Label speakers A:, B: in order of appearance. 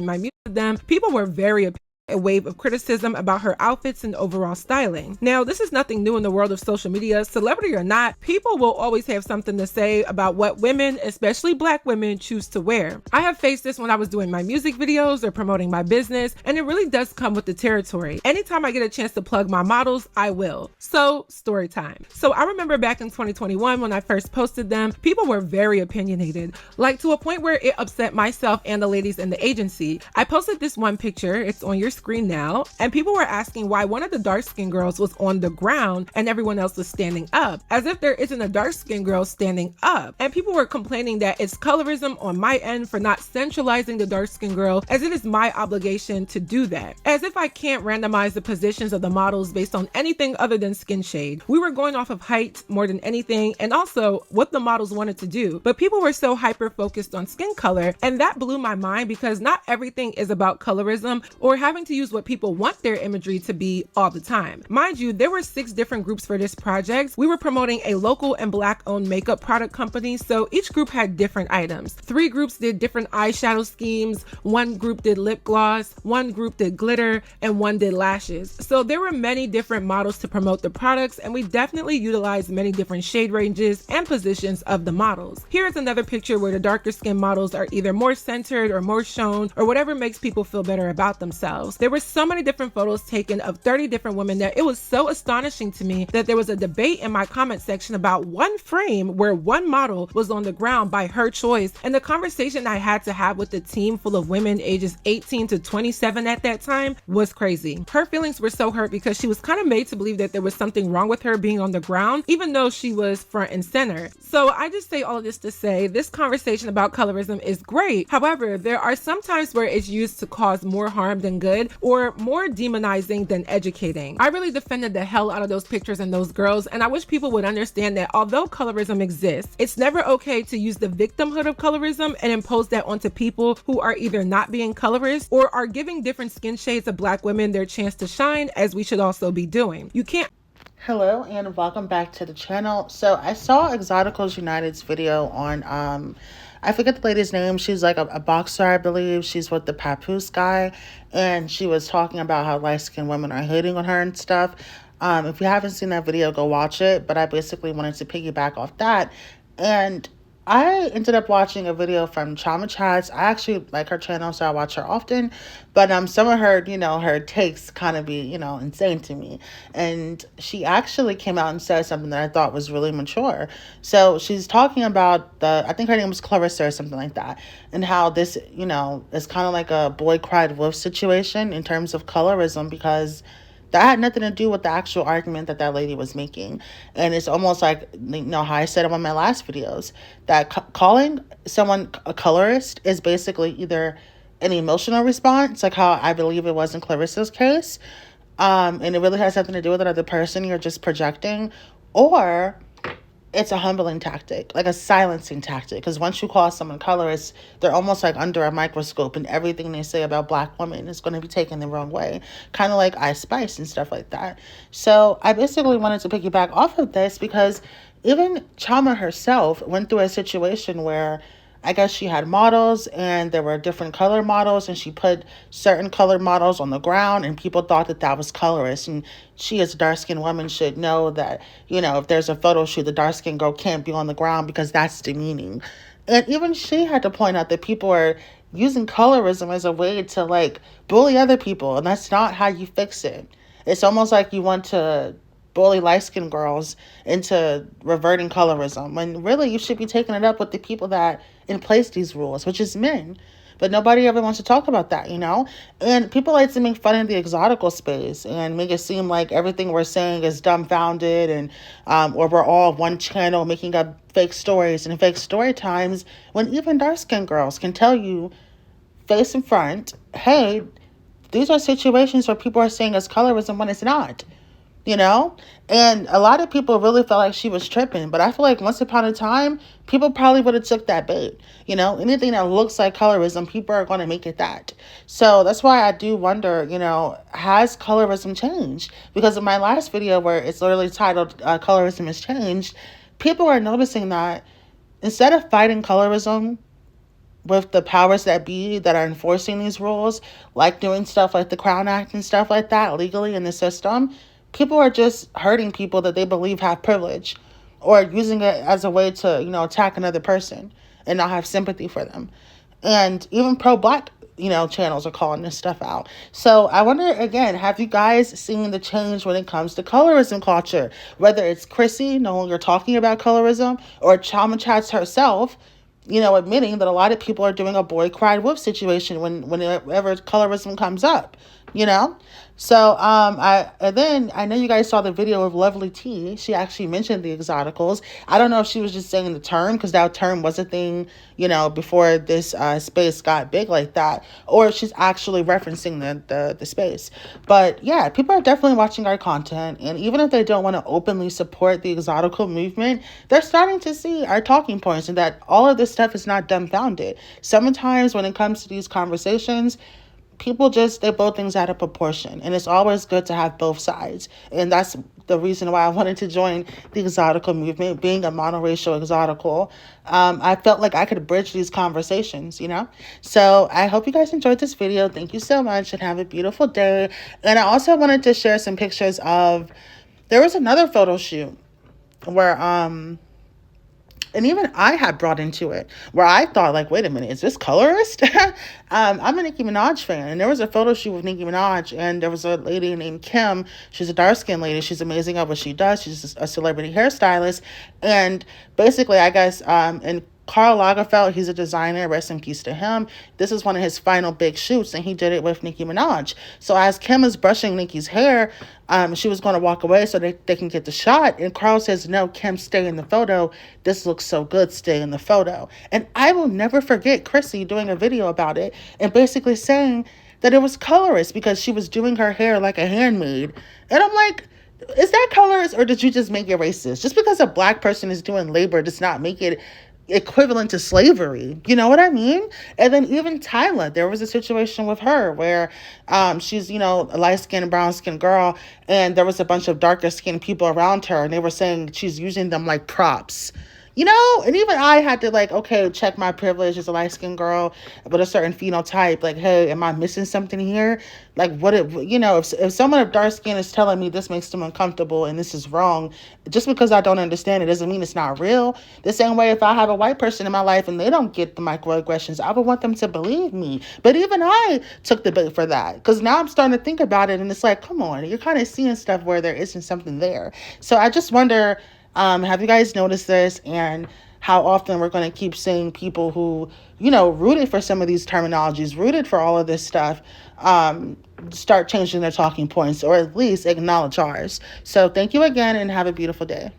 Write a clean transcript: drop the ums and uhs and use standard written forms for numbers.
A: my music with them, people were very a wave of criticism about her outfits and overall styling. Now, this is nothing new in the world of social media. Celebrity or not, people will always have something to say about what women, especially Black women, choose to wear. I have faced this when I was doing my music videos or promoting my business, and it really does come with the territory. Anytime I get a chance to plug my models, I will. So, story time. So I remember back in 2021 when I first posted them, people were very opinionated, like to a point where it upset myself and the ladies in the agency. I posted this one picture, it's on your screen now, and people were asking why one of the dark-skinned girls was on the ground and everyone else was standing up, as if there isn't a dark-skinned girl standing up. And people were complaining that it's colorism on my end for not centralizing the dark-skinned girl, as it is my obligation to do that. As if I can't randomize the positions of the models based on anything other than skin shade. We were going off of height more than anything, and also what the models wanted to do. But people were so hyper-focused on skin color, and that blew my mind because not everything is about colorism or having to use what people want their imagery to be all the time. Mind you, there were 6 different groups for this project. We were promoting a local and Black-owned makeup product company, so each group had different items. 3 groups did different eyeshadow schemes, 1 group did lip gloss, 1 group did glitter, and 1 did lashes. So there were many different models to promote the products, and we definitely utilized many different shade ranges and positions of the models. Here's another picture where the darker skin models are either more centered or more shown, or whatever makes people feel better about themselves. There were so many different photos taken of 30 different women that it was so astonishing to me that there was a debate in my comment section about one frame where one model was on the ground by her choice, and the conversation I had to have with the team full of women ages 18 to 27 at that time was crazy. Her feelings were so hurt because she was kind of made to believe that there was something wrong with her being on the ground, even though she was front and center. So I just say all of this to say this conversation about colorism is great. However, there are some times where it's used to cause more harm than good, or more demonizing than educating. I really defended the hell out of those pictures and those girls, and I wish people would understand that although colorism exists, it's never okay to use the victimhood of colorism and impose that onto people who are either not being colorist or are giving different skin shades of Black women their chance to shine, as we should also be doing. You can't.
B: Hello and welcome back to the channel. So I saw Exoticals United's video on I forget the lady's name. She's like a boxer, I believe. She's with the Papoose guy, and she was talking about how light-skinned women are hating on her and stuff. If you haven't seen that video, go watch it. But I basically wanted to piggyback off that, and I ended up watching a video from Chama Chats. I actually like her channel, so I watch her often. But some of her, her takes kind of be, insane to me. And she actually came out and said something that I thought was really mature. So she's talking about I think her name was Clarissa or something like that, and how this, is kind of like a boy cried wolf situation in terms of colorism, because that had nothing to do with the actual argument that lady was making. And it's almost like, how I said in one of my last videos, that calling someone a colorist is basically either an emotional response, like how I believe it was in Clarissa's case, and it really has something to do with another person, you're just projecting, or it's a humbling tactic, like a silencing tactic. Because once you call someone colorist, they're almost like under a microscope, and everything they say about Black women is going to be taken the wrong way. Kind of like Ice Spice and stuff like that. So I basically wanted to piggyback off of this because even Chama herself went through a situation where I guess she had models and there were different color models, and she put certain color models on the ground, and people thought that was colorist. And she, as a dark-skinned woman, should know that, if there's a photo shoot, the dark-skinned girl can't be on the ground because that's demeaning. And even she had to point out that people are using colorism as a way to bully other people, and that's not how you fix it. It's almost like you want to bully light-skinned girls into reverting colorism, when really you should be taking it up with the people that in place these rules, which is men. But nobody ever wants to talk about that, And people like to make fun of the exotical space and make it seem like everything we're saying is dumbfounded, and or we're all one channel making up fake stories and fake story times, when even dark-skinned girls can tell you face in front, hey, these are situations where people are saying it's colorism when it's not. And a lot of people really felt like she was tripping, but I feel like once upon a time, people probably would have took that bait. Anything that looks like colorism, people are going to make it that. So that's why I do wonder, has colorism changed? Because in my last video, where it's literally titled Colorism has Changed, people are noticing that instead of fighting colorism, with the powers that be that are enforcing these rules, like doing stuff like the Crown Act and stuff like that legally in the system, people are just hurting people that they believe have privilege, or using it as a way to, attack another person and not have sympathy for them. And even pro-black, channels are calling this stuff out. So I wonder, again, have you guys seen the change when it comes to colorism culture? Whether it's Chrissy no longer talking about colorism, or Chama Chats herself, admitting that a lot of people are doing a boy cried wolf situation whenever colorism comes up, you know? So I know you guys saw the video of Lovely T. She actually mentioned the exoticals. I don't know if she was just saying the term because that term was a thing, before this space got big like that, or if she's actually referencing the space. But yeah, people are definitely watching our content, and even if they don't want to openly support the exotical movement, they're starting to see our talking points and that all of this stuff is not dumbfounded. Sometimes when it comes to these conversations, people just, they blow things out of proportion, and it's always good to have both sides. And that's the reason why I wanted to join the exotical movement, being a monoracial exotical. I felt like I could bridge these conversations, So I hope you guys enjoyed this video. Thank you so much and have a beautiful day. And I also wanted to share some pictures of, there was another photo shoot where and even I had brought into it, where I thought, like, wait a minute, is this colorist? I'm a Nicki Minaj fan, and there was a photo shoot with Nicki Minaj, and there was a lady named Kim. She's a dark-skinned lady. She's amazing at what she does. She's a celebrity hairstylist, and basically, I guess, and Karl Lagerfeld, he's a designer, rest in peace to him. This is one of his final big shoots, and he did it with Nicki Minaj. So as Kim is brushing Nicki's hair, she was going to walk away so they can get the shot. And Karl says, no, Kim, stay in the photo. This looks so good. Stay in the photo. And I will never forget Chrissy doing a video about it and basically saying that it was colorist because she was doing her hair like a handmaid. And I'm like, is that colorist, or did you just make it racist? Just because a black person is doing labor does not make it equivalent to slavery. You know what I mean? And then even Tyla, there was a situation with her where she's, a light-skinned, brown-skinned girl, and there was a bunch of darker-skinned people around her, and they were saying she's using them like props. And even I had to, like, okay, check my privilege as a light-skinned girl with a certain phenotype. Like, hey, am I missing something here? Like, if someone of dark skin is telling me this makes them uncomfortable and this is wrong, just because I don't understand it doesn't mean it's not real. The same way, if I have a white person in my life and they don't get the microaggressions, I would want them to believe me. But even I took the bait for that, because now I'm starting to think about it, and it's like, come on, you're kind of seeing stuff where there isn't something there. So I just wonder, have you guys noticed this, and how often we're going to keep seeing people who, rooted for some of these terminologies, rooted for all of this stuff, start changing their talking points, or at least acknowledge ours. So thank you again, and have a beautiful day.